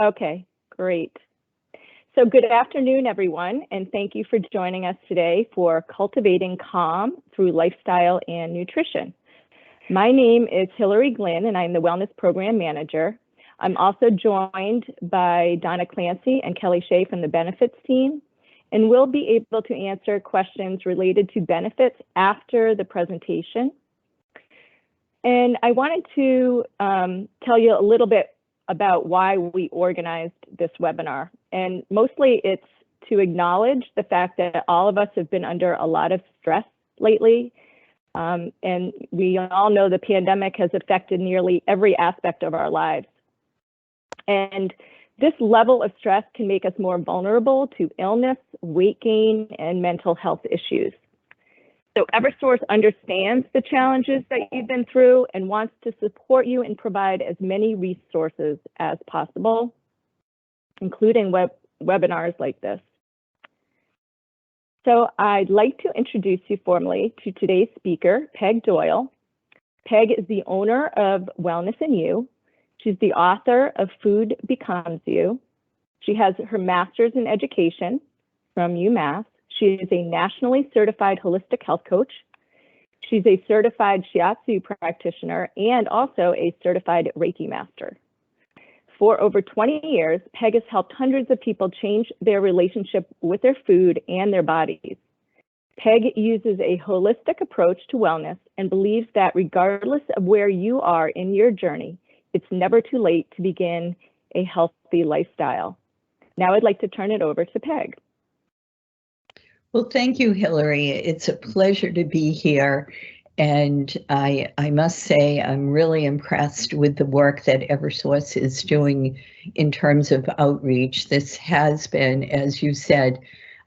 Okay, great. So good afternoon, everyone, and thank you for joining us today for Cultivating Calm Through Lifestyle and Nutrition. My name is Hillary Glynn, and I'm the Wellness Program Manager. I'm also joined by Donna Clancy and Kelly Shea from the Benefits team, and we'll be able to answer questions related to benefits after the presentation. And I wanted to tell you a little bit about why we organized this webinar. And mostly it's to acknowledge the fact that all of us have been under a lot of stress lately. And we all know the pandemic has affected nearly every aspect of our lives. And this level of stress can make us more vulnerable to illness, weight gain, and mental health issues. So Eversource understands the challenges that you've been through and wants to support you and provide as many resources as possible, including webinars like this. So I'd like to introduce you formally to today's speaker, Peg Doyle. Peg is the owner of Wellness in You. She's the author of Food Becomes You. She has her master's in education from UMass. She is a nationally certified holistic health coach. She's a certified shiatsu practitioner and also a certified Reiki master. For over 20 years, Peg has helped hundreds of people change their relationship with their food and their bodies. Peg uses a holistic approach to wellness and believes that regardless of where you are in your journey, it's never too late to begin a healthy lifestyle. Now I'd like to turn it over to Peg. Well, thank you, Hillary. It's a pleasure to be here. And I must say, I'm really impressed with the work that Eversource is doing in terms of outreach. This has been, as you said,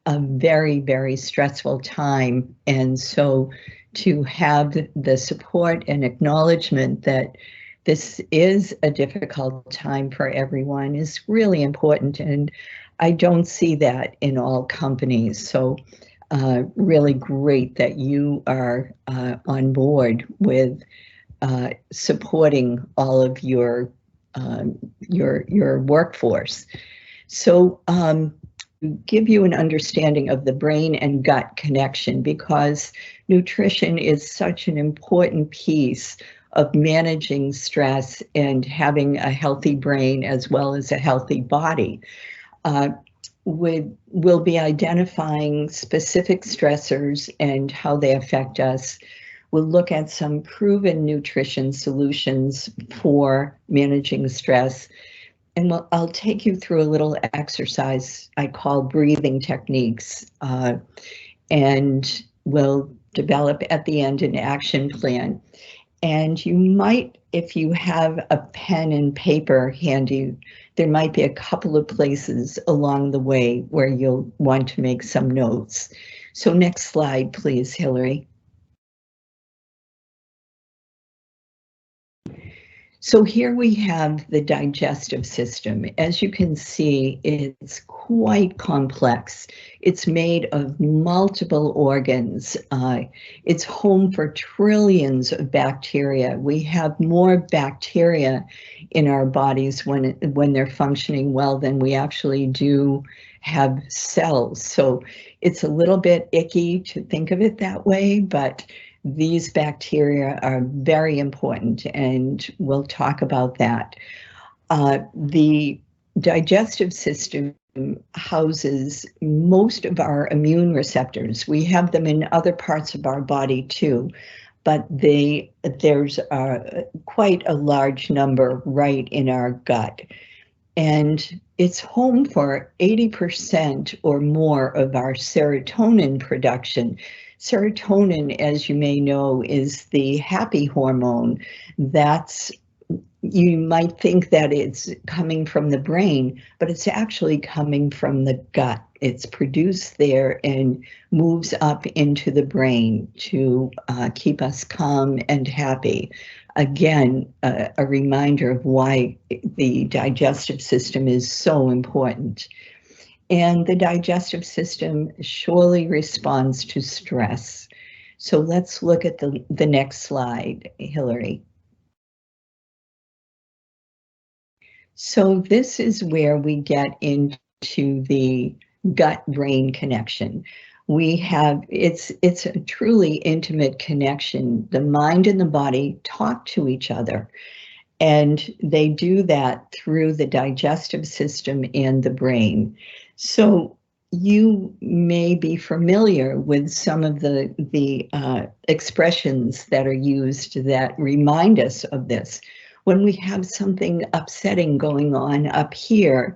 a very, very stressful time. And so to have the support and acknowledgement that this is a difficult time for everyone is really important. And I don't see that in all companies. So really great that you are on board with supporting all of your workforce. So give you an understanding of the brain and gut connection, because nutrition is such an important piece of managing stress and having a healthy brain as well as a healthy body. We'll be identifying specific stressors and how they affect us. We'll look at some proven nutrition solutions for managing stress. And I'll take you through a little exercise I call breathing techniques. And we'll develop at the end an action plan. And you might, if you have a pen and paper handy, there might be a couple of places along the way where you'll want to make some notes. So next slide, please, Hillary. So here we have the digestive system. As you can see, it's quite complex. It's made of multiple organs. It's home for trillions of bacteria. We have more bacteria in our bodies when they're functioning well than we actually do have cells. So it's a little bit icky to think of it that way, but these bacteria are very important, and we'll talk about that. The digestive system houses most of our immune receptors. We have them in other parts of our body too, but there's quite a large number right in our gut. And it's home for 80% or more of our serotonin production. Serotonin, as you may know, is the happy hormone. You might think that it's coming from the brain, but it's actually coming from the gut. It's produced there and moves up into the brain to keep us calm and happy. Again, a reminder of why the digestive system is so important. And the digestive system surely responds to stress. So let's look at the next slide, Hillary. So this is where we get into the gut-brain connection. It's a truly intimate connection. The mind and the body talk to each other, and they do that through the digestive system and the brain. So you may be familiar with some of the expressions that are used that remind us of this. When we have something upsetting going on up here,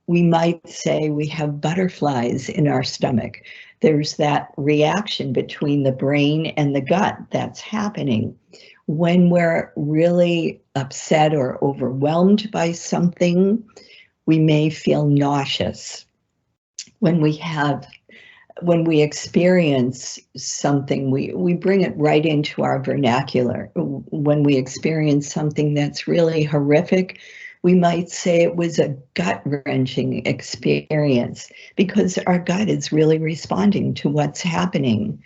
we might say we have butterflies in our stomach. There's that reaction between the brain and the gut that's happening. When we're really upset or overwhelmed by something, we may feel nauseous. When we experience something, we bring it right into our vernacular. When we experience something that's really horrific, we might say it was a gut-wrenching experience because our gut is really responding to what's happening.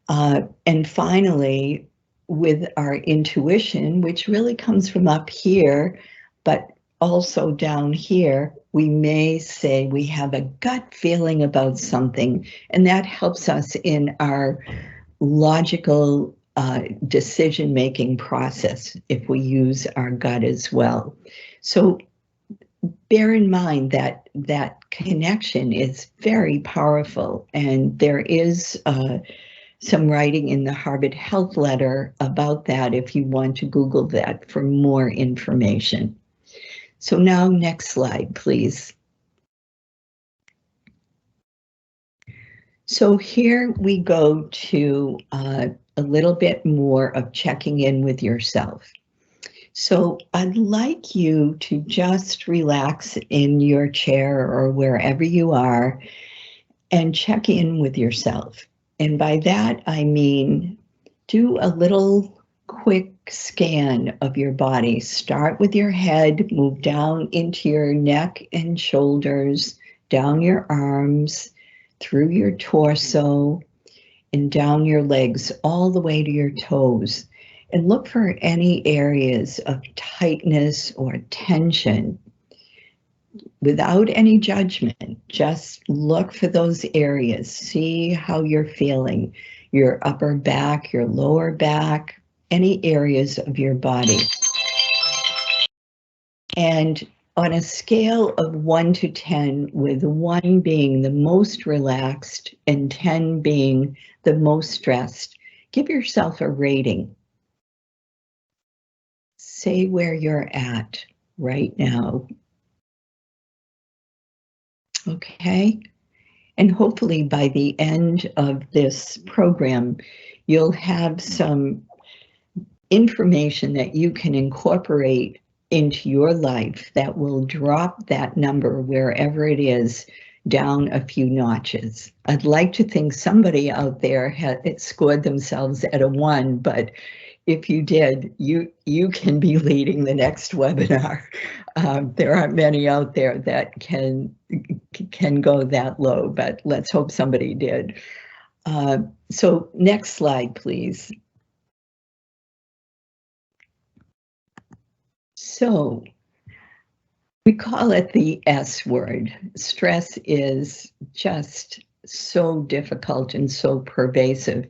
And finally, with our intuition, which really comes from up here, but also down here, we may say we have a gut feeling about something, and that helps us in our logical decision-making process if we use our gut as well. So bear in mind that that connection is very powerful, and there is some writing in the Harvard Health Letter about that if you want to Google that for more information. So now next slide, please. So here we go to a little bit more of checking in with yourself. So I'd like you to just relax in your chair or wherever you are and check in with yourself. And by that, I mean, do a little quick scan of your body. Start with your head, move down into your neck and shoulders, down your arms, through your torso, and down your legs, all the way to your toes. And look for any areas of tightness or tension. Without any judgment, just look for those areas. See how you're feeling, your upper back, your lower back, any areas of your body. And on a scale of 1 to 10, with 1 being the most relaxed and 10 being the most stressed, give yourself a rating. Say where you're at right now. Okay? And hopefully by the end of this program, you'll have some information that you can incorporate into your life that will drop that number wherever it is down a few notches. I'd like to think somebody out there had scored themselves at a 1, but if you did, you can be leading the next webinar. There aren't many out there that can go that low, but let's hope somebody did. So next slide, please. So we call it the S word. Stress is just so difficult and so pervasive.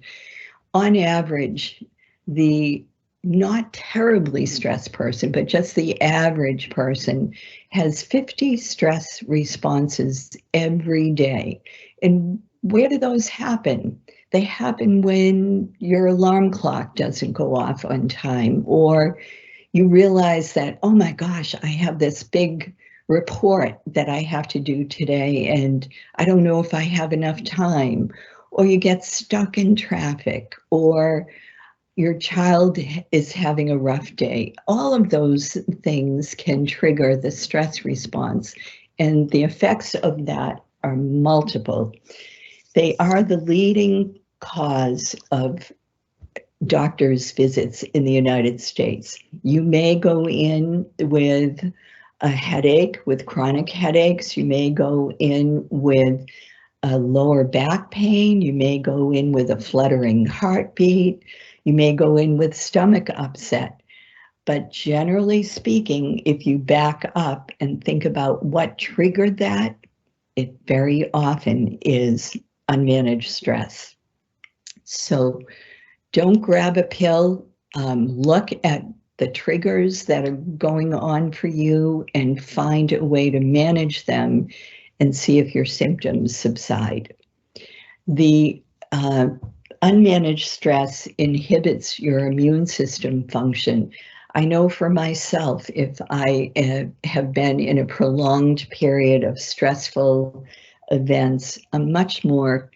On average, the not terribly stressed person, but just the average person has 50 stress responses every day. And where do those happen? They happen when your alarm clock doesn't go off on time, or you realize that, oh my gosh, I have this big report that I have to do today, and I don't know if I have enough time, or you get stuck in traffic, or your child is having a rough day. All of those things can trigger the stress response, and the effects of that are multiple. They are the leading cause of doctor's visits in the United States. You may go in with a headache, with chronic headaches. You may go in with a lower back pain. You may go in with a fluttering heartbeat. You may go in with stomach upset. But generally speaking, if you back up and think about what triggered that, it very often is unmanaged stress. So don't grab a pill. Look at the triggers that are going on for you and find a way to manage them and see if your symptoms subside. The unmanaged stress inhibits your immune system function. I know for myself, if I have been in a prolonged period of stressful events, I'm much more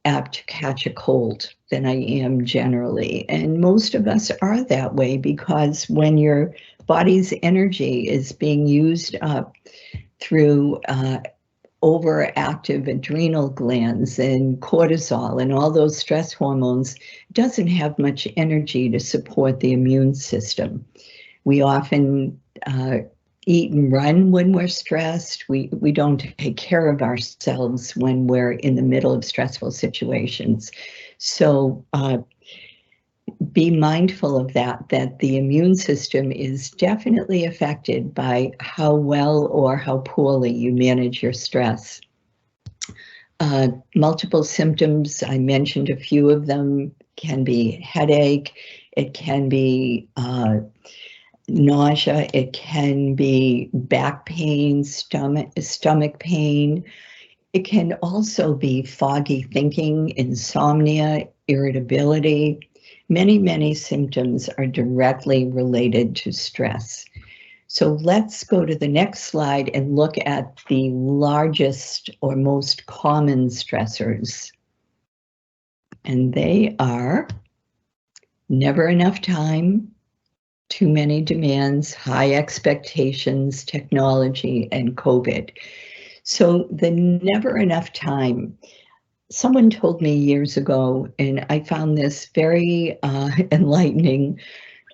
apt to catch a cold than I am generally. And most of us are that way because when your body's energy is being used up through overactive adrenal glands and cortisol and all those stress hormones, doesn't have much energy to support the immune system. We often eat and run when we're stressed. We don't take care of ourselves when we're in the middle of stressful situations. So be mindful of that the immune system is definitely affected by how well or how poorly you manage your stress. Multiple symptoms, I mentioned a few of them, can be headache, it can be nausea, it can be back pain, stomach pain. It can also be foggy thinking, insomnia, irritability. Many symptoms are directly related to stress. So let's go to the next slide and look at the largest or most common stressors. And they are never enough time, too many demands, high expectations, technology, and COVID. So the never enough time, someone told me years ago, and I found this very enlightening,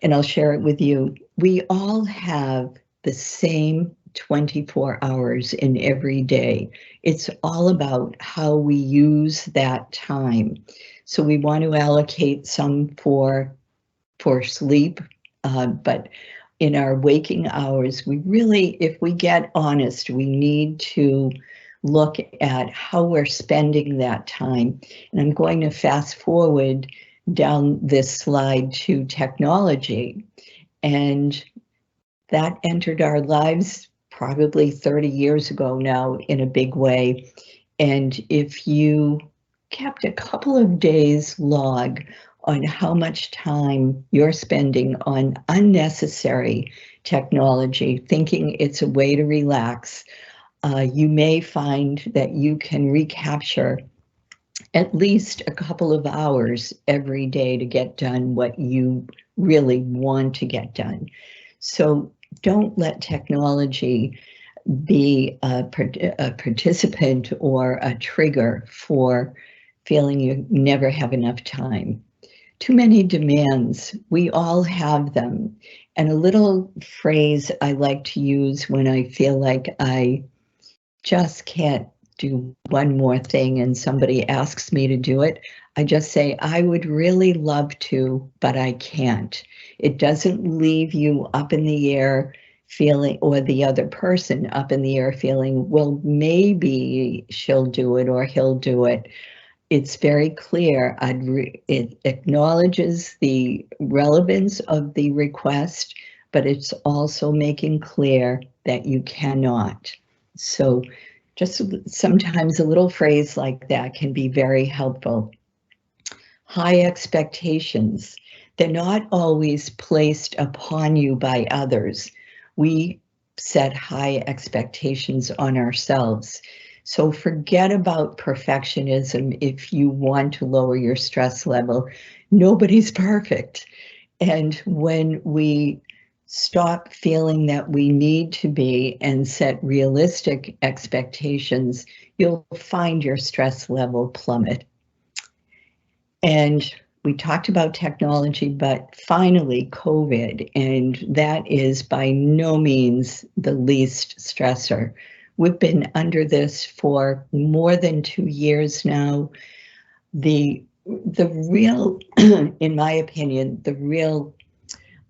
and I'll share it with you. We all have the same 24 hours in every day. It's all about how we use that time. So we want to allocate some for sleep, but in our waking hours, we really, if we get honest, we need to look at how we're spending that time. And I'm going to fast forward down this slide to technology. And that entered our lives probably 30 years ago now in a big way. And if you kept a couple of days log on how much time you're spending on unnecessary technology, thinking it's a way to relax, you may find that you can recapture at least a couple of hours every day to get done what you really want to get done. So don't let technology be a participant or a trigger for feeling you never have enough time. Too many demands, we all have them. And a little phrase I like to use when I feel like I just can't do one more thing and somebody asks me to do it, I just say, I would really love to, but I can't. It doesn't leave you up in the air feeling, or the other person up in the air feeling, well, maybe she'll do it or he'll do it. It's very clear. It acknowledges the relevance of the request, but it's also making clear that you cannot. So just sometimes a little phrase like that can be very helpful. High expectations. They're not always placed upon you by others. We set high expectations on ourselves. So forget about perfectionism if you want to lower your stress level. Nobody's perfect. And when we stop feeling that we need to be and set realistic expectations, you'll find your stress level plummet. And we talked about technology, but finally COVID, and that is by no means the least stressor. We've been under this for more than 2 years now. The real, in my opinion, the real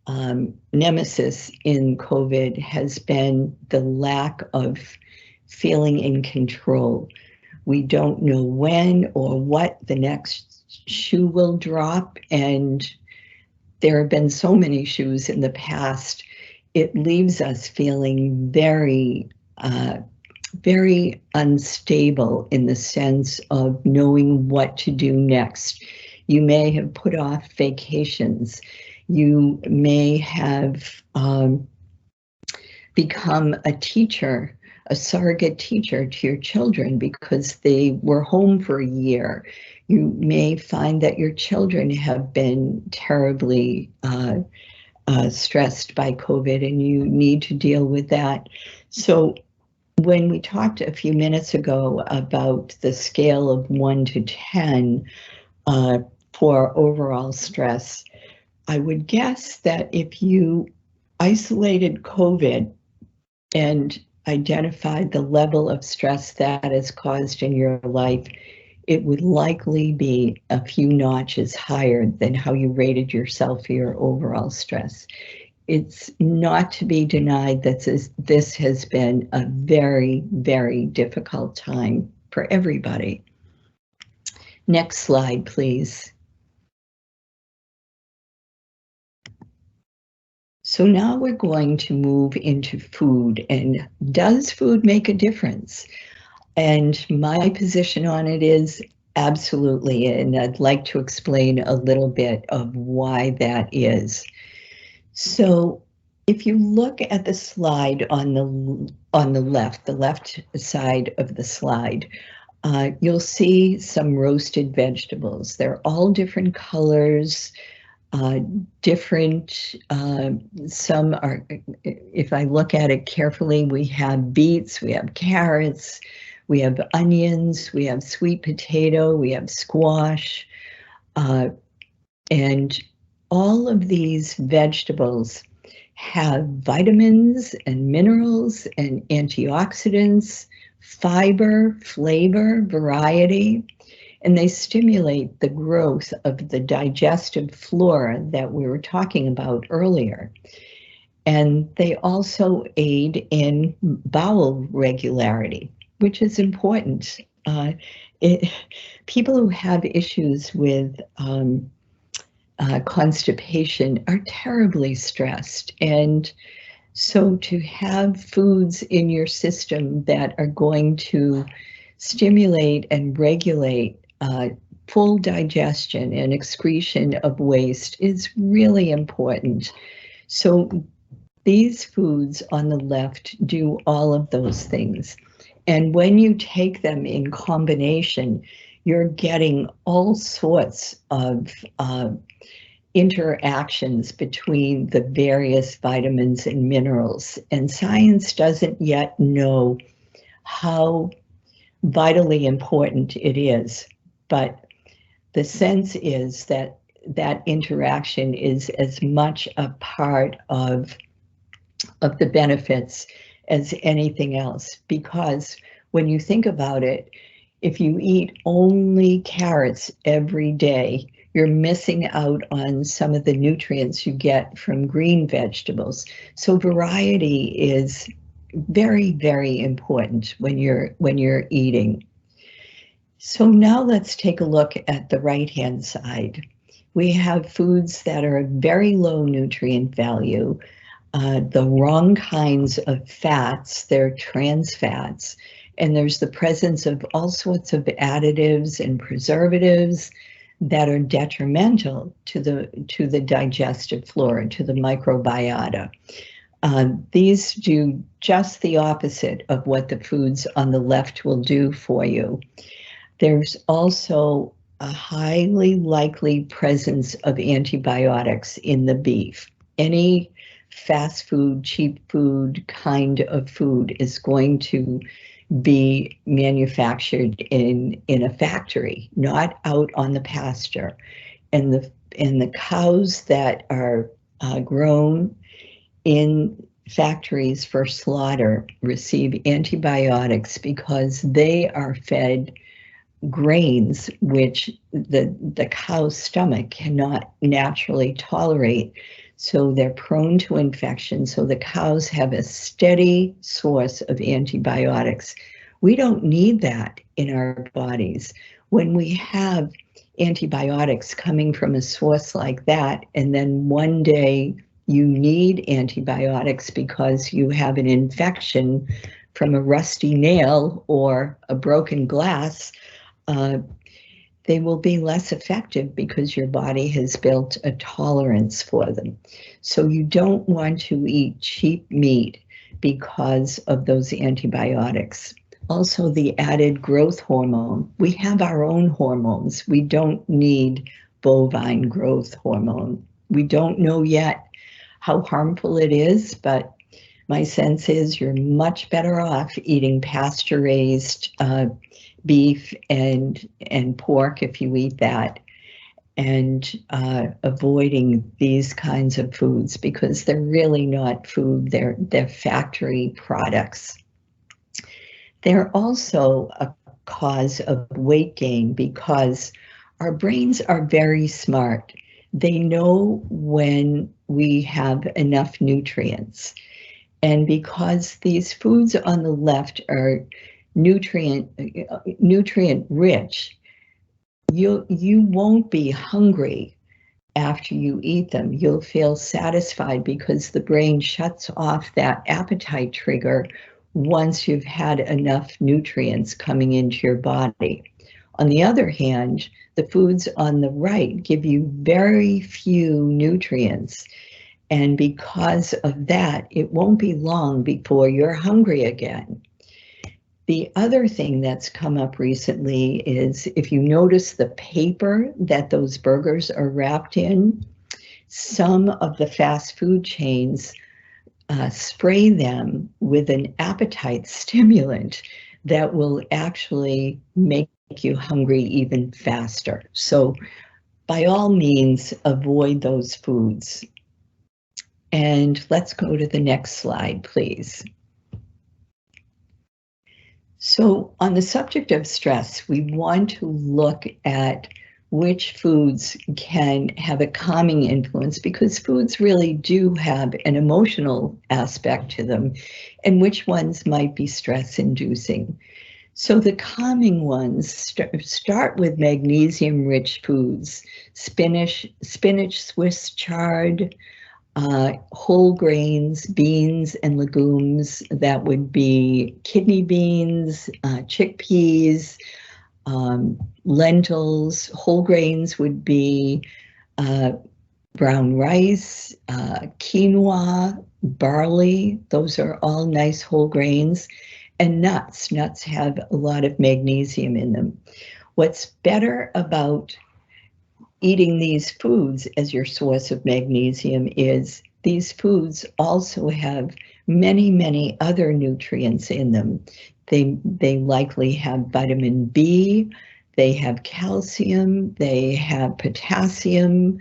nemesis in COVID has been the lack of feeling in control. We don't know when or what the next shoe will drop, and there have been so many shoes in the past. It leaves us feeling very, very unstable in the sense of knowing what to do next. You may have put off vacations. You may have become a teacher, a surrogate teacher to your children because they were home for a year. You may find that your children have been terribly stressed by COVID and you need to deal with that. So when we talked a few minutes ago about the scale of 1 to 10 for overall stress, I would guess that if you isolated COVID and identified the level of stress that is caused in your life, it would likely be a few notches higher than how you rated yourself for your overall stress. It's not to be denied that this has been a very, very difficult time for everybody. Next slide, please. So now we're going to move into food, and does food make a difference? And my position on it is absolutely, and I'd like to explain a little bit of why that is. So if you look at the slide on the left side of the slide, you'll see some roasted vegetables. They're all different colors, different, some are, if I look at it carefully, we have beets, we have carrots, we have onions, we have sweet potato, we have squash, and all of these vegetables have vitamins and minerals and antioxidants, fiber, flavor, variety, and they stimulate the growth of the digestive flora that we were talking about earlier. And they also aid in bowel regularity, which is important. People who have issues with constipation are terribly stressed. And so to have foods in your system that are going to stimulate and regulate full digestion and excretion of waste is really important. So these foods on the left do all of those things. And when you take them in combination, you're getting all sorts of interactions between the various vitamins and minerals. And science doesn't yet know how vitally important it is, but the sense is that that interaction is as much a part of the benefits as anything else, because when you think about it, if you eat only carrots every day, you're missing out on some of the nutrients you get from green vegetables. So variety is very, very important when you're eating. So now let's take a look at the right-hand side. We have foods that are of very low nutrient value, the wrong kinds of fats, they're trans fats, and there's the presence of all sorts of additives and preservatives that are detrimental to the digestive flora, to the microbiota. These do just the opposite of what the foods on the left will do for you. There's also a highly likely presence of antibiotics in the beef. Any fast food, cheap food kind of food is going to be manufactured in a factory, not out on the pasture. And the cows that are grown in factories for slaughter receive antibiotics because they are fed grains which the cow's stomach cannot naturally tolerate. So they're prone to infection. So the cows have a steady source of antibiotics. We don't need that in our bodies. When we have antibiotics coming from a source like that, and then one day you need antibiotics because you have an infection from a rusty nail or a broken glass, they will be less effective because your body has built a tolerance for them. So you don't want to eat cheap meat because of those antibiotics. Also, the added growth hormone. We have our own hormones. We don't need bovine growth hormone. We don't know yet how harmful it is, but my sense is you're much better off eating pasture-raised beef and pork if you eat that, and avoiding these kinds of foods because they're really not food, they're factory products. They're also a cause of weight gain because our brains are very smart. They know when we have enough nutrients. And because these foods on the left are nutrient rich, you won't be hungry after you eat them. You'll feel satisfied because the brain shuts off that appetite trigger once you've had enough nutrients coming into your body. On the other hand, the foods on the right give you very few nutrients. And because of that, it won't be long before you're hungry again. The other thing that's come up recently is if you notice the paper that those burgers are wrapped in, some of the fast food chains spray them with an appetite stimulant that will actually make you hungry even faster. So by all means, avoid those foods. And let's go to the next slide, please. So on the subject of stress, we want to look at which foods can have a calming influence, because foods really do have an emotional aspect to them, and which ones might be stress-inducing. So the calming ones start with magnesium-rich foods: spinach, Swiss chard, whole grains, beans and legumes. That would be kidney beans, chickpeas, lentils. Whole grains would be brown rice, quinoa, barley. Those are all nice whole grains. And nuts. Nuts have a lot of magnesium in them. What's better about eating these foods as your source of magnesium is these foods also have many, many other nutrients in them. They likely have vitamin B, they have calcium, they have potassium,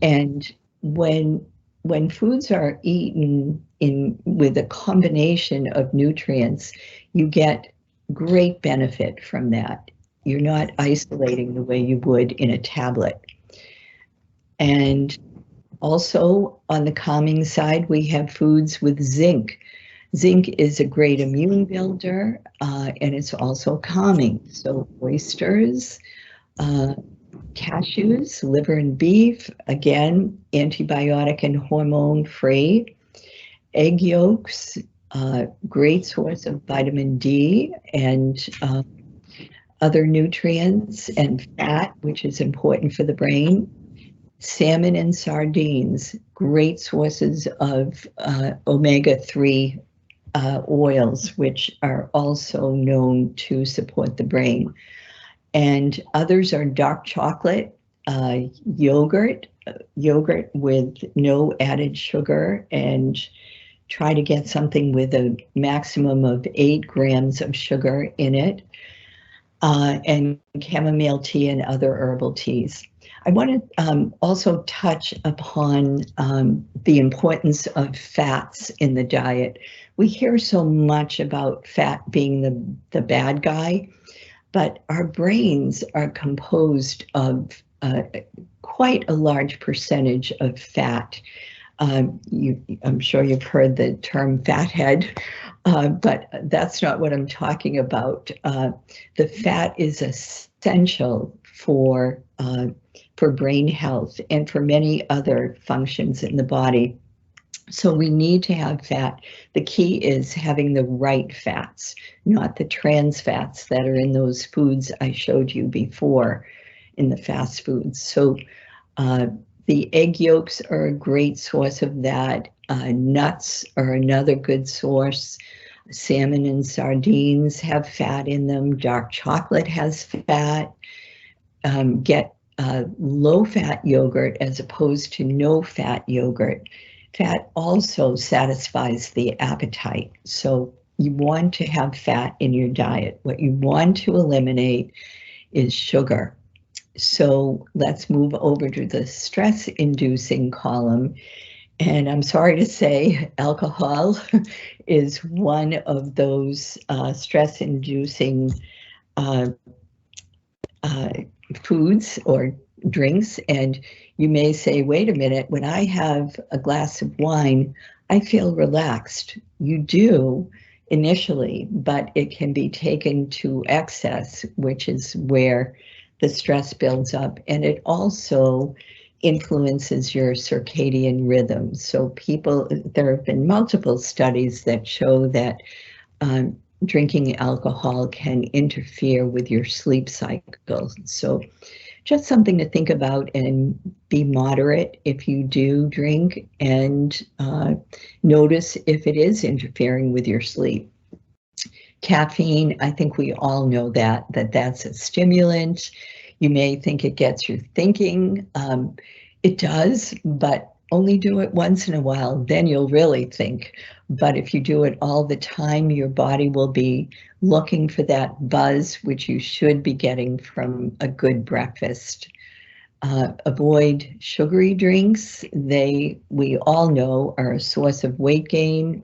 and when foods are eaten with a combination of nutrients, you get great benefit from that. You're not isolating the way you would in a tablet. And also on the calming side, we have foods with zinc. Zinc is a great immune builder, and it's also calming. So oysters, cashews, liver and beef, again, antibiotic and hormone free. Egg yolks, great source of vitamin D and other nutrients, and fat, which is important for the brain. Salmon and sardines, great sources of omega-3 oils, which are also known to support the brain. And others are dark chocolate, yogurt with no added sugar, and try to get something with a maximum of 8 grams of sugar in it, and chamomile tea and other herbal teas. I want to also touch upon the importance of fats in the diet. We hear so much about fat being the bad guy, but our brains are composed of quite a large percentage of fat. I'm sure you've heard the term fathead, but that's not what I'm talking about. The fat is essential for brain health and for many other functions in the body. So we need to have fat. The key is having the right fats, not the trans fats that are in those foods I showed you before in the fast foods. So the egg yolks are a great source of that. Nuts are another good source. Salmon and sardines have fat in them. Dark chocolate has fat. Get low-fat yogurt as opposed to no-fat yogurt. Fat also satisfies the appetite. So you want to have fat in your diet. What you want to eliminate is sugar. So let's move over to the stress-inducing column. And I'm sorry to say, alcohol is one of those stress-inducing foods or drinks. And you may say, wait a minute, when I have a glass of wine, I feel relaxed. You do initially, but it can be taken to excess, which is where the stress builds up. And it also influences your circadian rhythm. So there have been multiple studies that show that drinking alcohol can interfere with your sleep cycle. So just something to think about, and be moderate if you do drink, and notice if it is interfering with your sleep. Caffeine, I think we all know that's a stimulant. You may think it gets you thinking. It does, but only do it once in a while, then you'll really think. But if you do it all the time, your body will be looking for that buzz, which you should be getting from a good breakfast. Avoid sugary drinks. We all know, are a source of weight gain,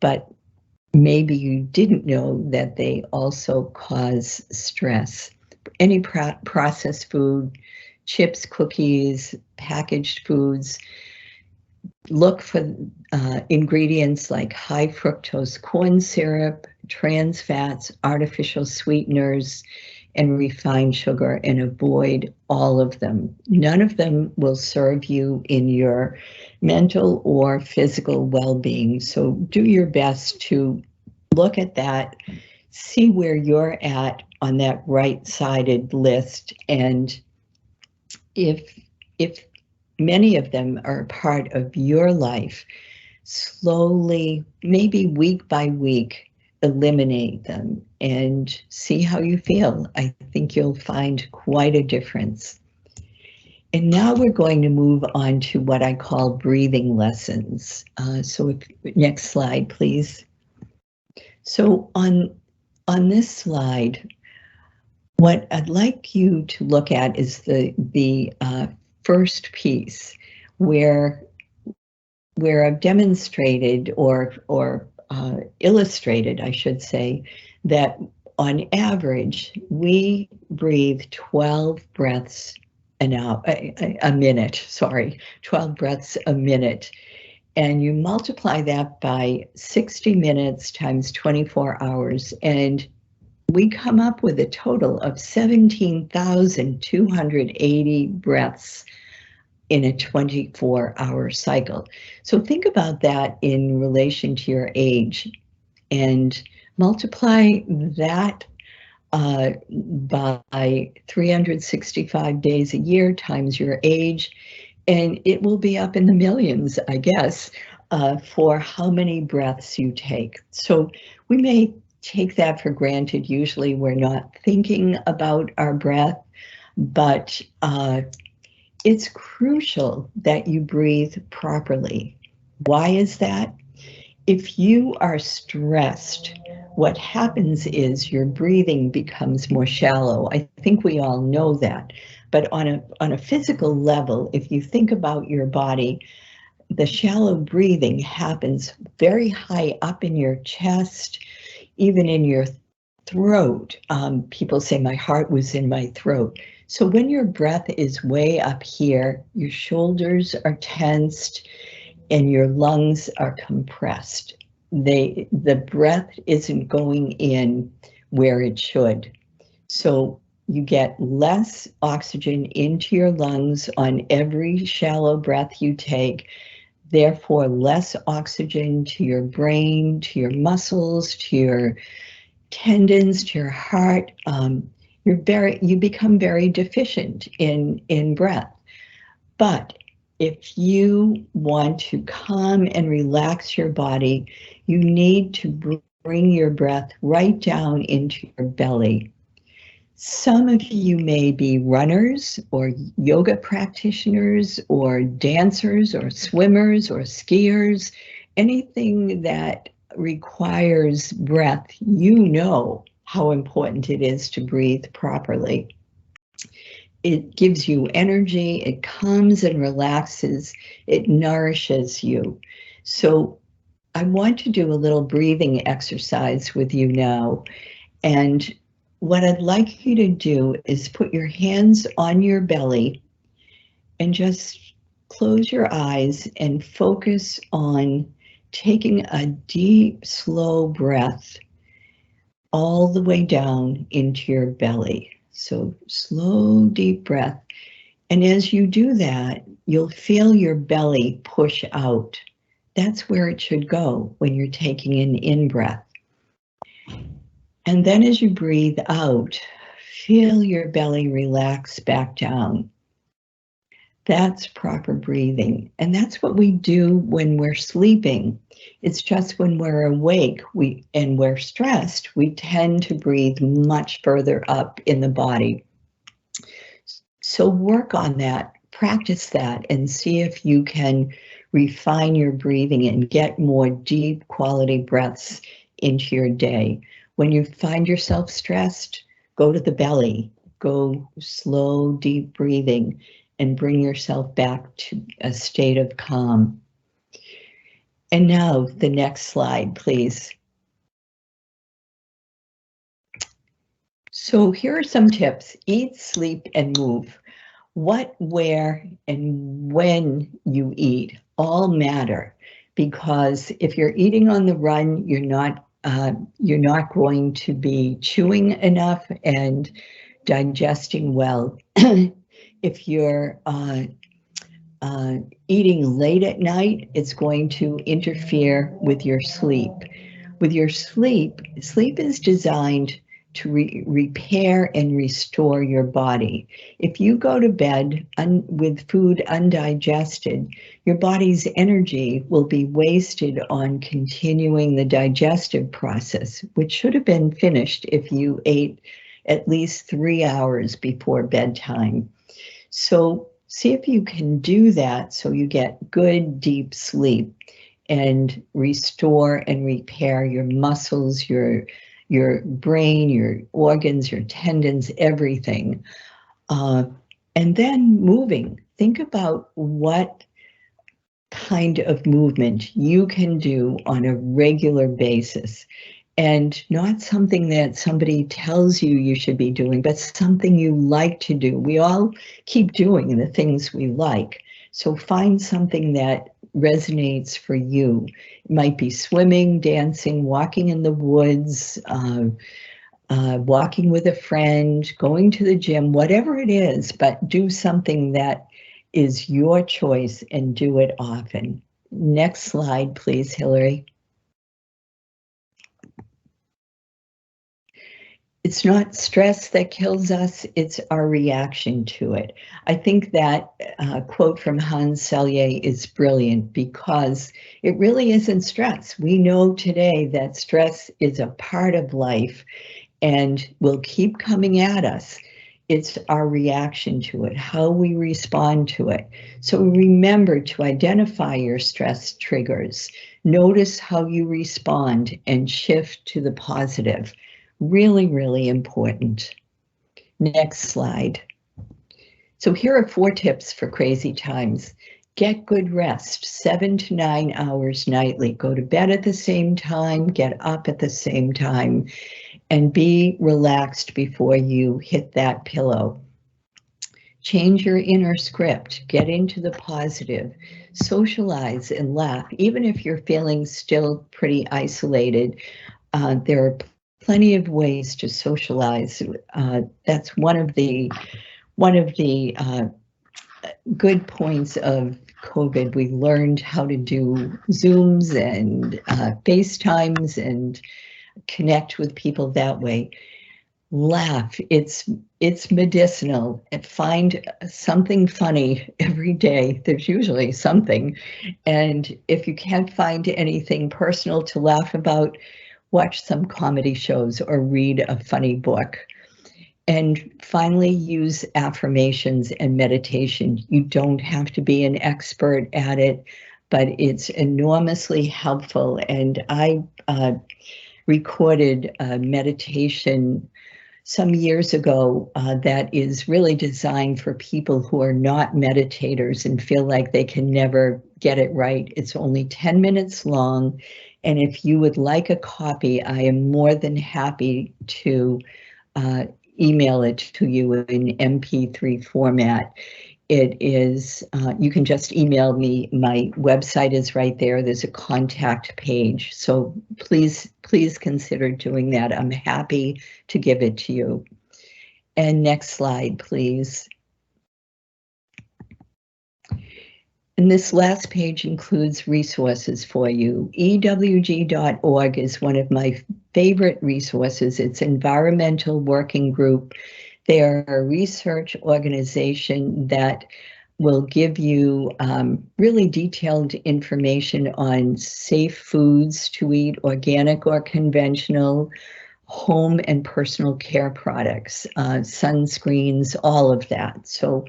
but maybe you didn't know that they also cause stress. Any processed food, chips, cookies, packaged foods, look for ingredients like high fructose corn syrup, trans fats, artificial sweeteners, and refined sugar, and avoid all of them. None of them will serve you in your mental or physical well-being. So do your best to look at that, see where you're at on that right-sided list, and if many of them are part of your life, slowly, maybe week by week, eliminate them and see how you feel. I think you'll find quite a difference. And now we're going to move on to what I call breathing lessons. Next slide, please. So on this slide, what I'd like you to look at is the first piece where I've demonstrated or illustrated, I should say, that on average, we breathe 12 breaths a minute, 12 breaths a minute. And you multiply that by 60 minutes times 24 hours, and we come up with a total of 17,280 breaths in a 24-hour cycle. So think about that in relation to your age, and multiply that by 365 days a year times your age, and it will be up in the millions, I guess, for how many breaths you take. So we may take that for granted. Usually we're not thinking about our breath, but it's crucial that you breathe properly. Why is that? If you are stressed, what happens is your breathing becomes more shallow. I think we all know that. But on a physical level, if you think about your body, the shallow breathing happens very high up in your chest, even in your throat. People say my heart was in my throat. So when your breath is way up here, your shoulders are tensed and your lungs are compressed. The breath isn't going in where it should. So you get less oxygen into your lungs on every shallow breath you take, therefore less oxygen to your brain, to your muscles, to your tendons, to your heart. You become very deficient in breath. But if you want to calm and relax your body, you need to bring your breath right down into your belly. Some of you may be runners or yoga practitioners or dancers or swimmers or skiers, anything that requires breath. You know how important it is to breathe properly. It gives you energy, it calms and relaxes, it nourishes you. So I want to do a little breathing exercise with you now. And what I'd like you to do is put your hands on your belly and just close your eyes and focus on taking a deep, slow breath all the way down into your belly. So slow, deep breath. And as you do that, you'll feel your belly push out. That's where it should go when you're taking an in-breath. And then as you breathe out, feel your belly relax back down. That's proper breathing. And that's what we do when we're sleeping. It's just when we're awake and we're stressed, we tend to breathe much further up in the body. So work on that, practice that, and see if you can refine your breathing and get more deep quality breaths into your day. When you find yourself stressed, go to the belly, go slow, deep breathing, and bring yourself back to a state of calm. And now the next slide, please. So here are some tips. Eat, sleep, and move. What, where, and when you eat all matter, because if you're eating on the run, you're not going to be chewing enough and digesting well. If you're eating late at night, it's going to interfere with your sleep. With your sleep is designed to repair and restore your body. If you go to bed with food undigested, your body's energy will be wasted on continuing the digestive process, which should have been finished if you ate at least 3 hours before bedtime. So see if you can do that so you get good, deep sleep and restore and repair your muscles, your brain, your organs, your tendons, everything. And then moving. Think about what kind of movement you can do on a regular basis, and not something that somebody tells you should be doing, but something you like to do. We all keep doing the things we like. So find something that resonates for you. It might be swimming, dancing, walking in the woods, walking with a friend, going to the gym, whatever it is, but do something that is your choice and do it often. Next slide, please, Hillary. It's not stress that kills us, it's our reaction to it. I think that quote from Hans Selye is brilliant because it really isn't stress. We know today that stress is a part of life and will keep coming at us. It's our reaction to it, how we respond to it. So remember to identify your stress triggers. Notice how you respond and shift to the positive. Really, really important. Next slide. So here are 4 tips for crazy times. Get good rest, 7 to 9 hours nightly. Go to bed at the same time, get up at the same time, and be relaxed before you hit that pillow. Change your inner script, get into the positive, socialize and laugh. Even if you're feeling still pretty isolated, there are plenty of ways to socialize. That's one of the good points of COVID. We learned how to do Zooms and FaceTimes and connect with people that way. Laugh. It's medicinal. And find something funny every day. There's usually something. And if you can't find anything personal to laugh about, watch some comedy shows or read a funny book. And finally, use affirmations and meditation. You don't have to be an expert at it, but it's enormously helpful. And I recorded a meditation some years ago that is really designed for people who are not meditators and feel like they can never get it right. It's only 10 minutes long. And if you would like a copy, I am more than happy to email it to you in MP3 format. It is, you can just email me. My website is right there. There's a contact page. So please consider doing that. I'm happy to give it to you. And next slide, please. And this last page includes resources for you. EWG.org is one of my favorite resources. It's Environmental Working Group. They are a research organization that will give you really detailed information on safe foods to eat, organic or conventional, home and personal care products, sunscreens, all of that. So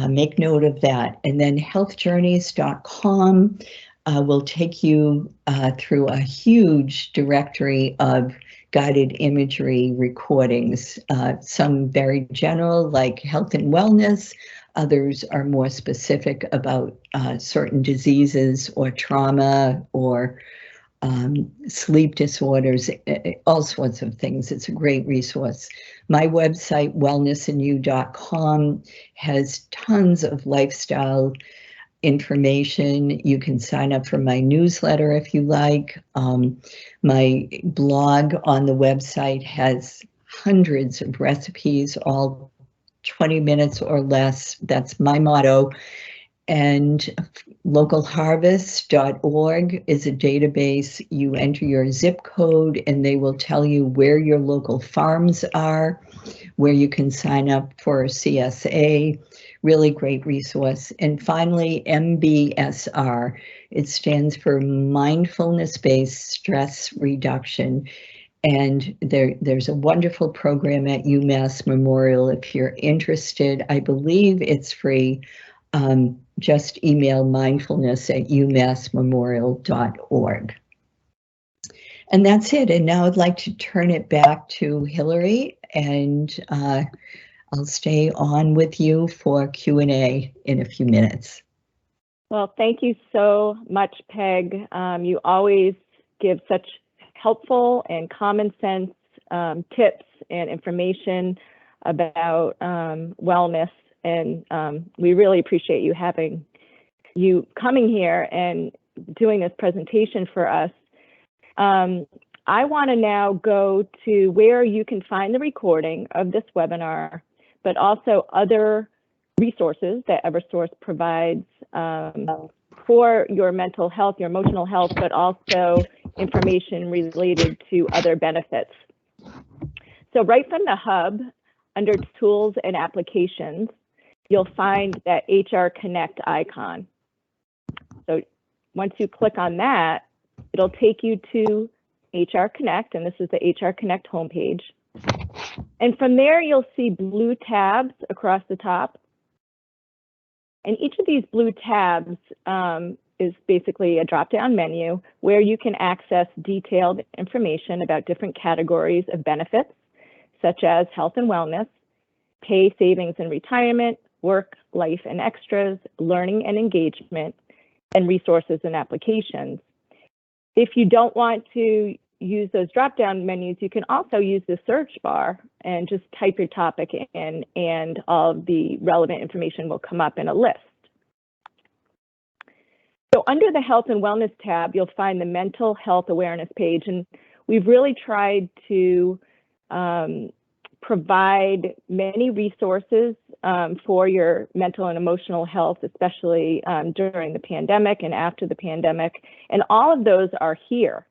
make note of that. And then healthjourneys.com will take you through a huge directory of guided imagery recordings, some very general like health and wellness, others are more specific about certain diseases or trauma or sleep disorders, all sorts of things. It's a great resource. My website, wellnessandyou.com, has tons of lifestyle information. You can sign up for my newsletter if you like. My blog on the website has hundreds of recipes, all 20 minutes or less. That's my motto. And localharvest.org is a database. You enter your zip code and they will tell you where your local farms are, where you can sign up for a CSA. Really great resource. And finally, MBSR. It stands for Mindfulness-Based Stress Reduction. And there's a wonderful program at UMass Memorial. If you're interested, I believe it's free. Just email mindfulness@umassmemorial.org. And that's it. And now I'd like to turn it back to Hillary, and I'll stay on with you for Q&A in a few minutes. Well, thank you so much, Peg. You always give such helpful and common sense tips and information about wellness. And we really appreciate you coming here and doing this presentation for us. I want to now go to where you can find the recording of this webinar, but also other resources that Eversource provides for your mental health, your emotional health, but also information related to other benefits. So right from the hub, under tools and applications, you'll find that HR Connect icon. So once you click on that, it'll take you to HR Connect, and this is the HR Connect homepage. And from there, you'll see blue tabs across the top. And each of these blue tabs is basically a drop-down menu where you can access detailed information about different categories of benefits, such as health and wellness, pay, savings and retirement, work, life and extras, learning and engagement, and resources and applications. If you don't want to use those drop-down menus, you can also use the search bar and just type your topic in, and all of the relevant information will come up in a list. So under the Health and Wellness tab, you'll find the Mental Health Awareness page, and we've really tried to provide many resources for your mental and emotional health, especially during the pandemic and after the pandemic, and all of those are here.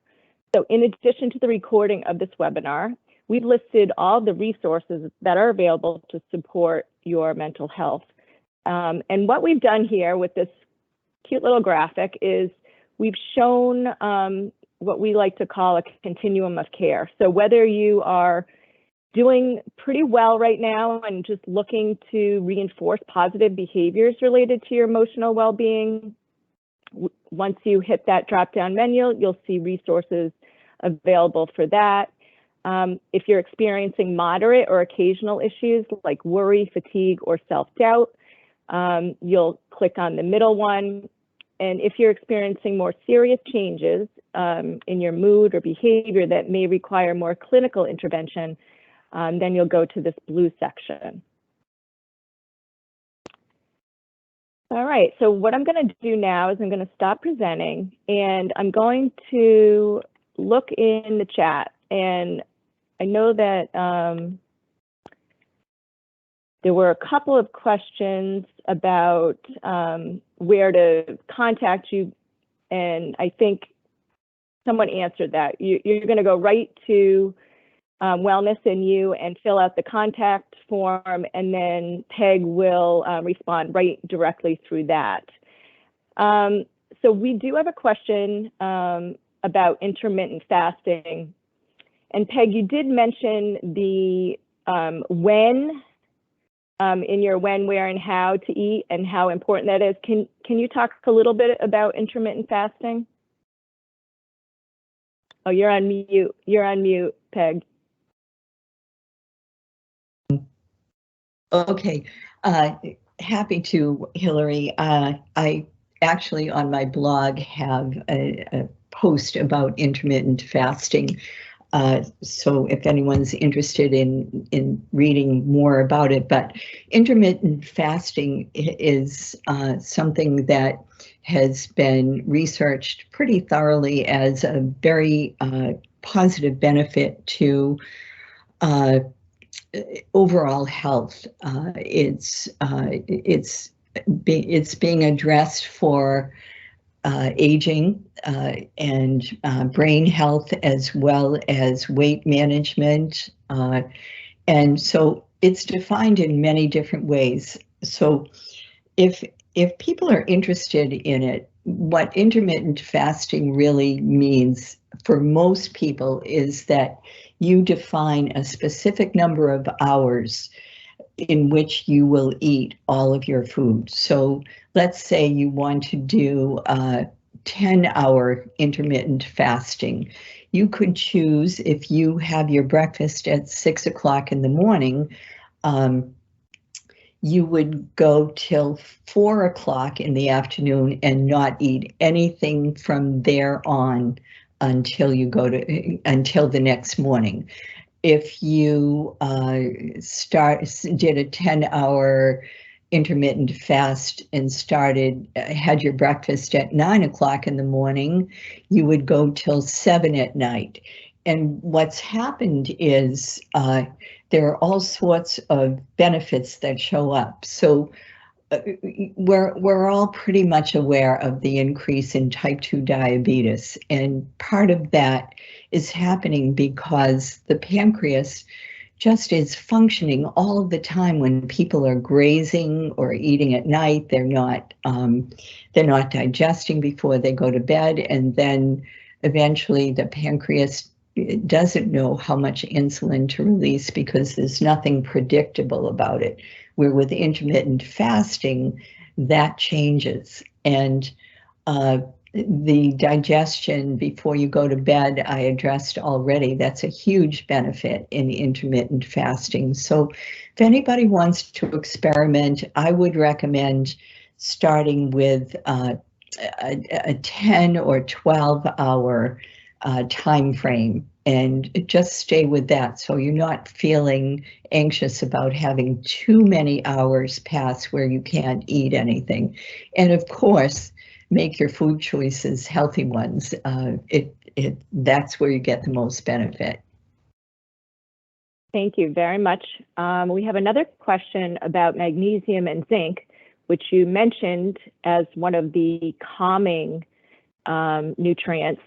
So in addition to the recording of this webinar, we've listed all the resources that are available to support your mental health. And what we've done here with this cute little graphic is we've shown what we like to call a continuum of care. So whether you are doing pretty well right now and just looking to reinforce positive behaviors related to your emotional well-being, once you hit that drop-down menu, you'll see resources available for that. If you're experiencing moderate or occasional issues like worry, fatigue, or self-doubt, you'll click on the middle one. And if you're experiencing more serious changes in your mood or behavior that may require more clinical intervention, then you'll go to this blue section. All right, so what I'm going to do now is I'm going to stop presenting, and I'm going to look in the chat. And I know that there were a couple of questions about where to contact you, and I think someone answered that. You're going to go right to Wellness and You and fill out the contact form, and then Peg will respond right directly through that. So we do have a question about intermittent fasting. And Peg, you did mention the when in your when, where, and how to eat and how important that is. Can you talk a little bit about intermittent fasting? Oh, you're on mute. You're on mute, Peg. Okay, happy to, Hillary. I actually on my blog have a post about intermittent fasting. So if anyone's interested in reading more about it, but intermittent fasting is something that has been researched pretty thoroughly as a very positive benefit to overall health. It's being addressed for aging and brain health, as well as weight management. And so it's defined in many different ways. So if people are interested in it, what intermittent fasting really means for most people is that you define a specific number of hours in which you will eat all of your food. So let's say you want to do a 10-hour intermittent fasting. You could choose, if you have your breakfast at 6 o'clock in the morning, you would go till 4 o'clock in the afternoon and not eat anything from there on until you go to until the next morning. If you did a 10-hour intermittent fast and had your breakfast at 9 o'clock in the morning, you would go till 7 at night. And what's happened is there are all sorts of benefits that show up. So we're all pretty much aware of the increase in type 2 diabetes, and part of that is happening because the pancreas just is functioning all of the time. When people are grazing or eating at night, they're not digesting before they go to bed, and then eventually the pancreas doesn't know how much insulin to release because there's nothing predictable about it. Where with intermittent fasting, that changes. And the digestion before you go to bed, I addressed already. That's a huge benefit in intermittent fasting. So if anybody wants to experiment, I would recommend starting with a 10 or 12-hour time frame, and just stay with that so you're not feeling anxious about having too many hours pass where you can't eat anything. And of course, make your food choices healthy ones. That's where you get the most benefit. Thank you very much. We have another question about magnesium and zinc, which you mentioned as one of the calming nutrients.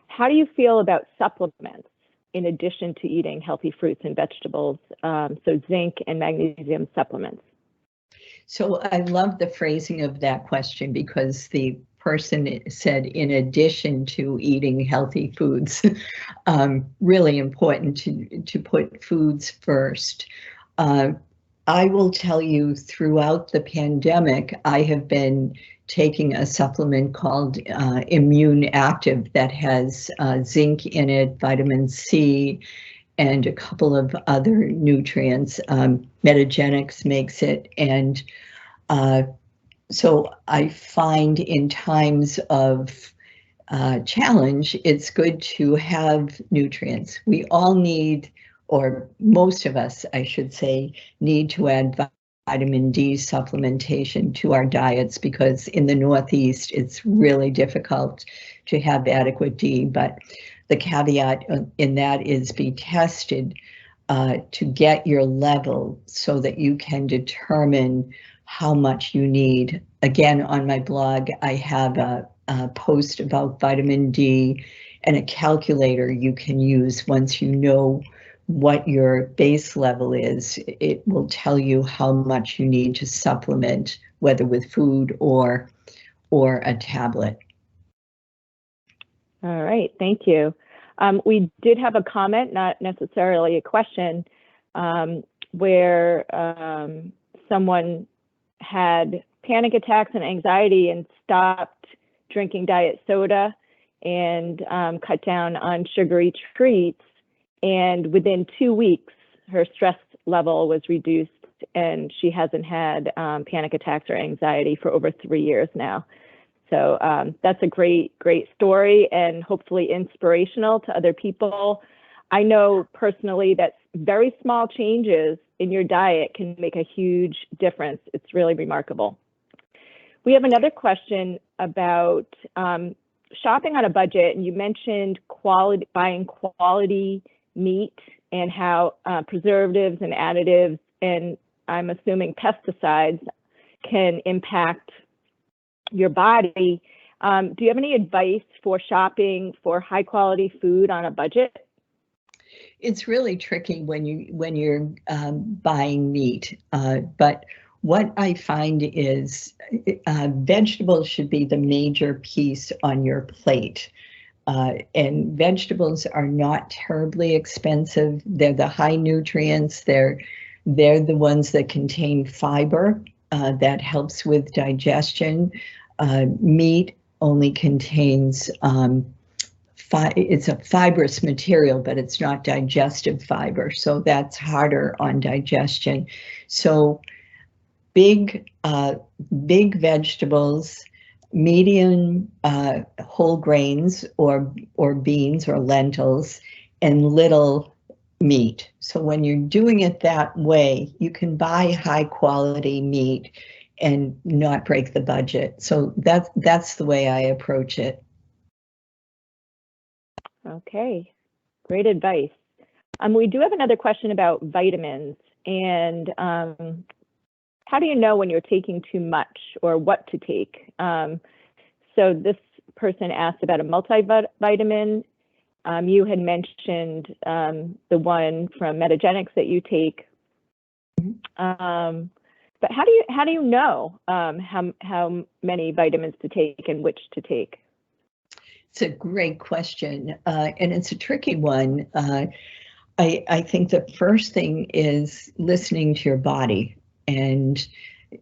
How do you feel about supplements in addition to eating healthy fruits and vegetables? So zinc and magnesium supplements. So I love the phrasing of that question, because the person said, in addition to eating healthy foods, really important to put foods first. I will tell you, throughout the pandemic, I have been taking a supplement called Immune Active that has zinc in it, vitamin C, and a couple of other nutrients. Metagenics makes it. And so I find in times of challenge, it's good to have nutrients. We all need, or most of us, I should say, need to add vitamin D supplementation to our diets, because in the Northeast, it's really difficult to have adequate D. But the caveat in that is be tested to get your level so that you can determine how much you need. Again, on my blog, I have a post about vitamin D and a calculator you can use. Once you know what your base level is, it will tell you how much you need to supplement, whether with food or a tablet. All right, thank you. We did have a comment, not necessarily a question, where someone had panic attacks and anxiety and stopped drinking diet soda and cut down on sugary treats. And within 2 weeks, her stress level was reduced, and she hasn't had panic attacks or anxiety for over 3 years now. So that's a great story, and hopefully inspirational to other people. I know personally that very small changes in your diet can make a huge difference. It's really remarkable. We have another question about shopping on a budget, and you mentioned buying quality meat and how preservatives and additives, and I'm assuming pesticides, can impact your body. Do you have any advice for shopping for high quality food on a budget? It's really tricky when you're buying meat, but what I find is vegetables should be the major piece on your plate. And vegetables are not terribly expensive. They're the high nutrients. They're the ones that contain fiber that helps with digestion. Meat only contains it's a fibrous material, but it's not digestive fiber, so that's harder on digestion. So big vegetables, medium whole grains or beans or lentils, and little meat. So when you're doing it that way, you can buy high quality meat and not break the budget. So that's the way I approach it. Okay, great advice. We do have another question about vitamins, and how do you know when you're taking too much or what to take? So this person asked about a multivitamin. You had mentioned the one from Metagenics that you take. But how do you know how many vitamins to take and which to take? It's a great question, and it's a tricky one. I think the first thing is listening to your body and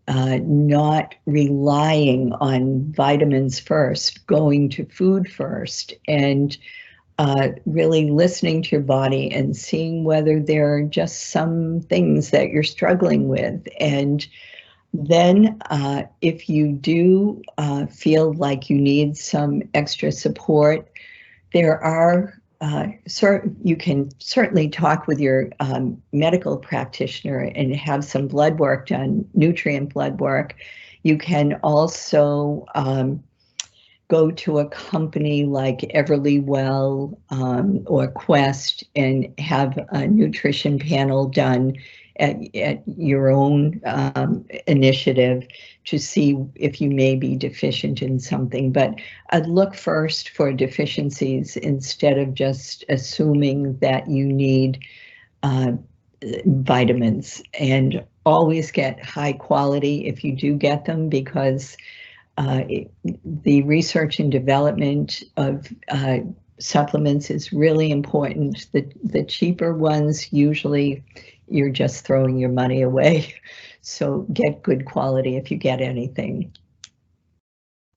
not relying on vitamins first, going to food first, and really listening to your body and seeing whether there are just some things that you're struggling with. And then if you do feel like you need some extra support, There are, you can certainly talk with your medical practitioner and have some blood work done, nutrient blood work. You can also go to a company like Everlywell or Quest and have a nutrition panel done at your own initiative to see if you may be deficient in something. But I'd look first for deficiencies instead of just assuming that you need vitamins, and always get high quality if you do get them, because the research and development of supplements is really important. The cheaper ones, usually you're just throwing your money away. So get good quality if you get anything.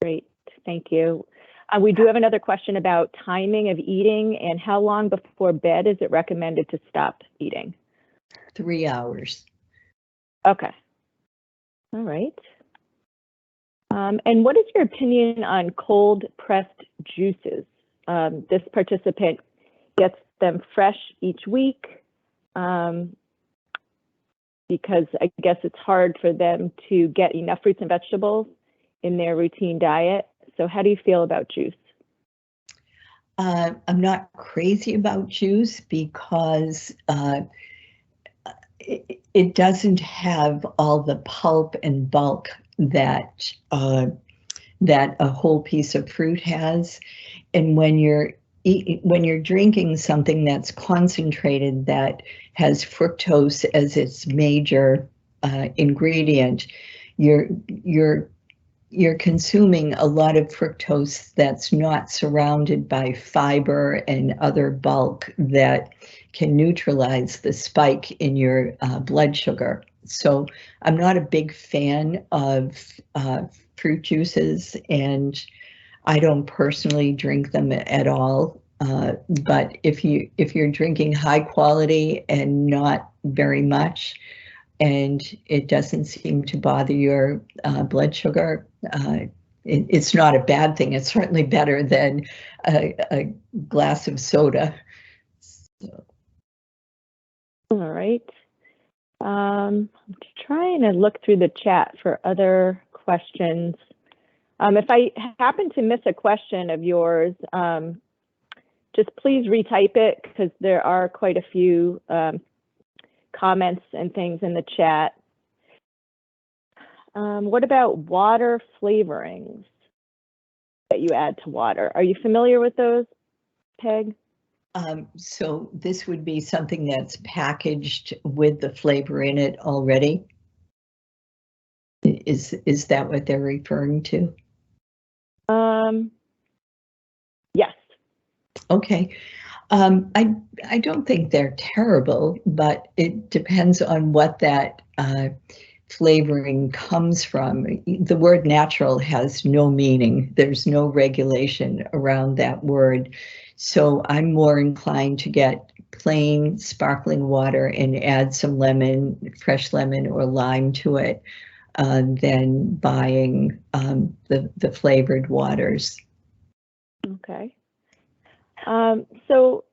Great, thank you. We do have another question about timing of eating and how long before bed is it recommended to stop eating? 3 hours. Okay. All right. And what is your opinion on cold pressed juices? This participant gets them fresh each week because I guess it's hard for them to get enough fruits and vegetables in their routine diet. So how do you feel about juice? I'm not crazy about juice because it doesn't have all the pulp and bulk that that a whole piece of fruit has. And when you're drinking something that's concentrated, that has fructose as its major ingredient, you're consuming a lot of fructose that's not surrounded by fiber and other bulk that can neutralize the spike in your blood sugar. So I'm not a big fan of fruit juices, and I don't personally drink them at all. But if you're drinking high quality and not very much, and it doesn't seem to bother your blood sugar, it's not a bad thing. It's certainly better than a glass of soda. So. All right. I'm trying to look through the chat for other questions. If I happen to miss a question of yours, just please retype it, because there are quite a few comments and things in the chat. What about water flavorings that you add to water? Are you familiar with those, Peg? So this would be something that's packaged with the flavor in it already. Is that what they're referring to? Yes. Okay. I don't think they're terrible, but it depends on what that flavoring comes from. The word natural has no meaning. There's no regulation around that word. So I'm more inclined to get plain sparkling water and add some lemon, fresh lemon or lime to it, than buying the flavored waters. Okay. So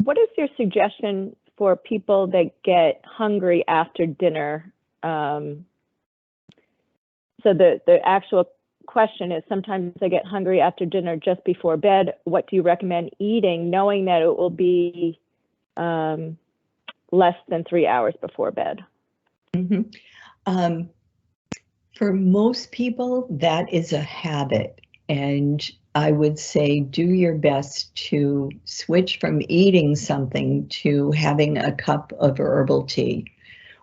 what is your suggestion for people that get hungry after dinner? So the actual question is, sometimes I get hungry after dinner just before bed. What do you recommend eating, knowing that it will be less than 3 hours before bed? Mm-hmm. For most people, that is a habit. And I would say do your best to switch from eating something to having a cup of herbal tea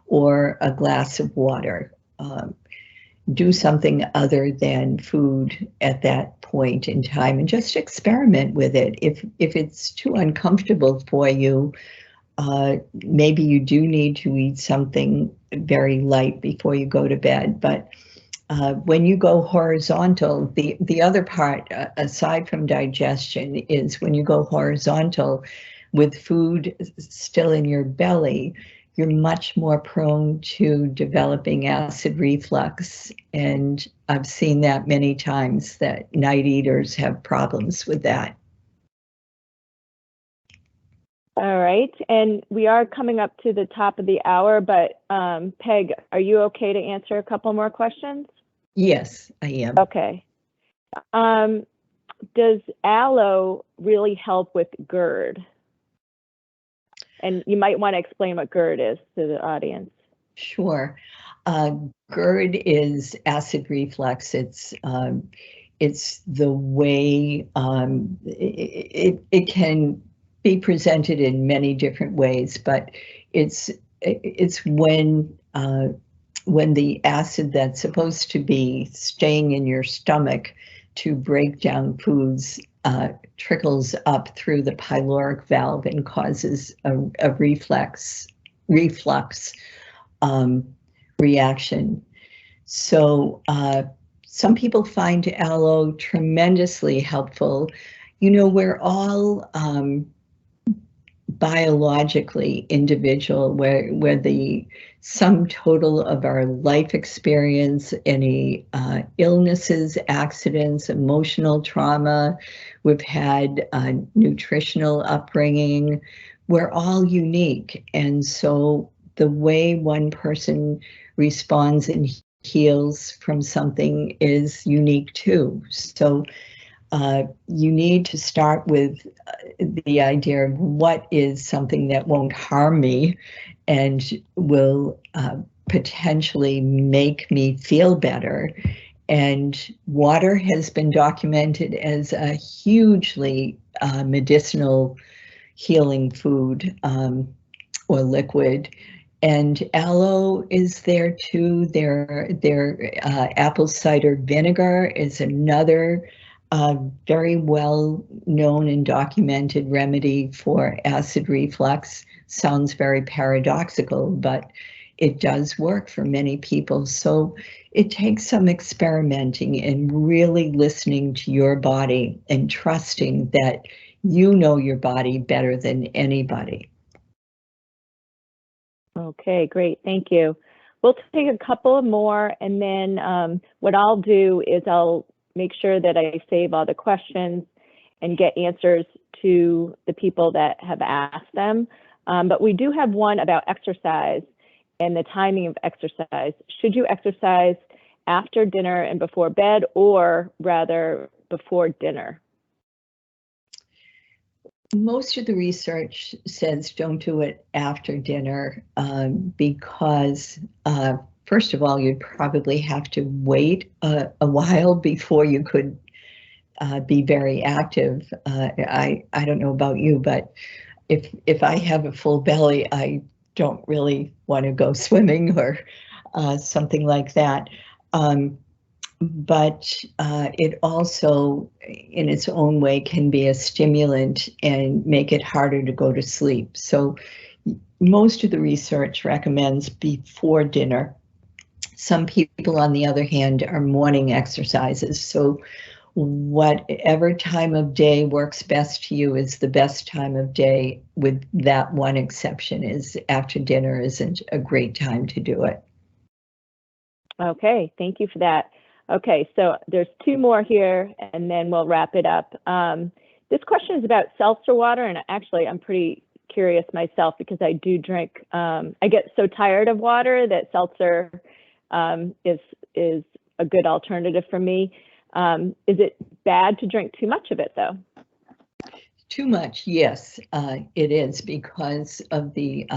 or a glass of water. Do something other than food at that point in time, and just experiment with it. If it's too uncomfortable for you, maybe you do need to eat something very light before you go to bed. But when you go horizontal, the other part, aside from digestion, is when you go horizontal with food still in your belly, you're much more prone to developing acid reflux. And I've seen that many times, that night eaters have problems with that. All right, and we are coming up to the top of the hour, but Peg, are you okay to answer a couple more questions? Yes, I am. Okay. Does aloe really help with GERD? And you might want to explain what GERD is to the audience. Sure. GERD is acid reflux. It's the way it can be presented in many different ways, but it's when the acid that's supposed to be staying in your stomach to break down foods trickles up through the pyloric valve and causes a reflux reaction. So some people find aloe tremendously helpful. You know, we're all biologically individual, where the sum total of our life experience, any illnesses, accidents, emotional trauma, we've had nutritional upbringing, we're all unique. And so the way one person responds and heals from something is unique too. So you need to start with the idea of what is something that won't harm me and will potentially make me feel better. And water has been documented as a hugely medicinal healing food or liquid. And aloe is there too. Their apple cider vinegar is another very well known and documented remedy for acid reflux. Sounds very paradoxical, but it does work for many people. So it takes some experimenting and really listening to your body and trusting that you know your body better than anybody. Okay, great, thank you. We'll take a couple more, and then what I'll do is I'll make sure that I save all the questions and get answers to the people that have asked them. But we do have one about exercise and the timing of exercise. Should you exercise after dinner and before bed, or rather before dinner? Most of the research says don't do it after dinner because, first of all, you'd probably have to wait a while before you could be very active. I don't know about you, but if I have a full belly, I don't really want to go swimming or something like that. But it also, in its own way, can be a stimulant and make it harder to go to sleep. So most of the research recommends before dinner. Some people, on the other hand, are morning exercises. So whatever time of day works best to you is the best time of day, with that one exception, is after dinner isn't a great time to do it. Okay, thank you for that. Okay, so there's two more here, and then we'll wrap it up. This question is about seltzer water, and actually I'm pretty curious myself because I do drink, I get so tired of water that seltzer is a good alternative for me. Is it bad to drink too much of it though? Too much, yes, it is, because of the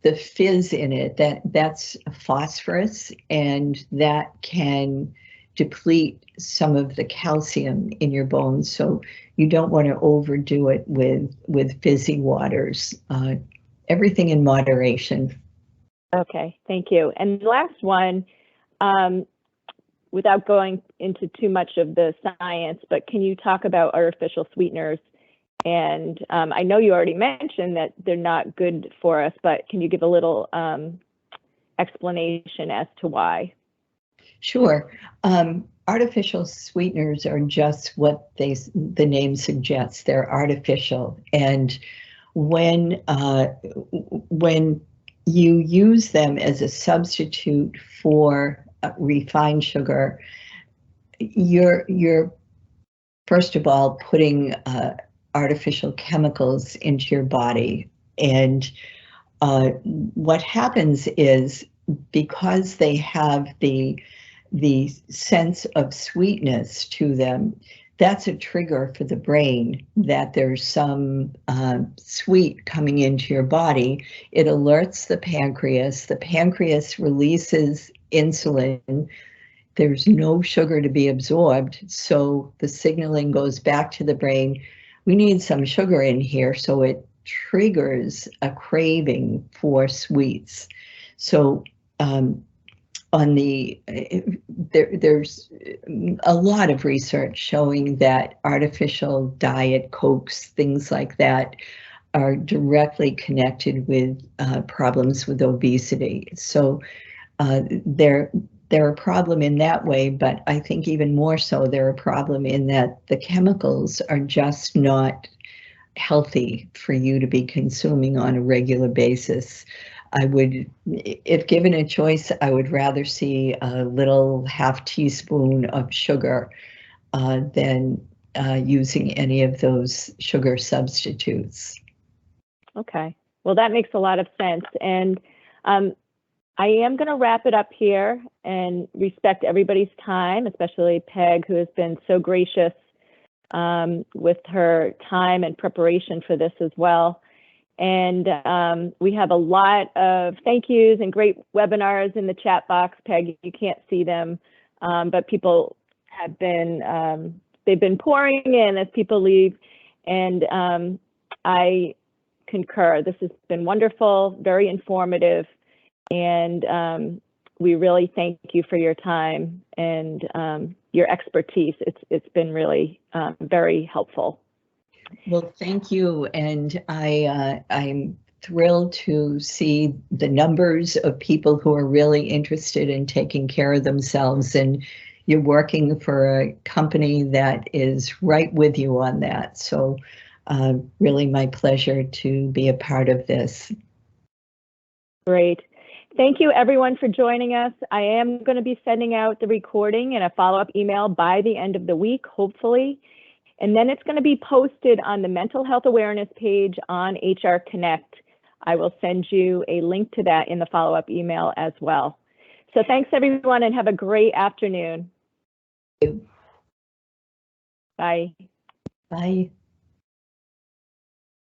fizz in it. That's phosphorus, and that can deplete some of the calcium in your bones. So you don't want to overdo it with fizzy waters. Everything in moderation. Okay, thank you. And the last one, without going into too much of the science, but can you talk about artificial sweeteners? And I know you already mentioned that they're not good for us, but can you give a little explanation as to why? Sure. Artificial sweeteners are just what the name suggests. They're artificial, and when you use them as a substitute for refined sugar, you're first of all putting artificial chemicals into your body. And what happens is, because they have the sense of sweetness to them, that's a trigger for the brain that there's some sweet coming into your body. It alerts the pancreas. The pancreas releases insulin. There's no sugar to be absorbed, so the signaling goes back to the brain. We need some sugar in here, so it triggers a craving for sweets. So there's a lot of research showing that artificial diet Cokes, things like that, are directly connected with problems with obesity. So they're a problem in that way, but I think even more so, they're a problem in that the chemicals are just not healthy for you to be consuming on a regular basis. I would, if given a choice, I would rather see a little half teaspoon of sugar than using any of those sugar substitutes. Okay, well, that makes a lot of sense. And I am going to wrap it up here and respect everybody's time, especially Peg, who has been so gracious with her time and preparation for this as well. And we have a lot of thank yous and great webinars in the chat box. Peg, you can't see them, but people have been, they've been pouring in as people leave. And I concur. This has been wonderful, very informative. And we really thank you for your time and your expertise. It's been really very helpful. Well, thank you, and I'm thrilled to see the numbers of people who are really interested in taking care of themselves, and you're working for a company that is right with you on that. So really my pleasure to be a part of this. Great. Thank you, everyone, for joining us. I am going to be sending out the recording and a follow-up email by the end of the week, hopefully. And then it's going to be posted on the mental health awareness page on HR Connect. I will send you a link to that in the follow-up email as well. So thanks, everyone, and have a great afternoon. Thank you. Bye. Bye.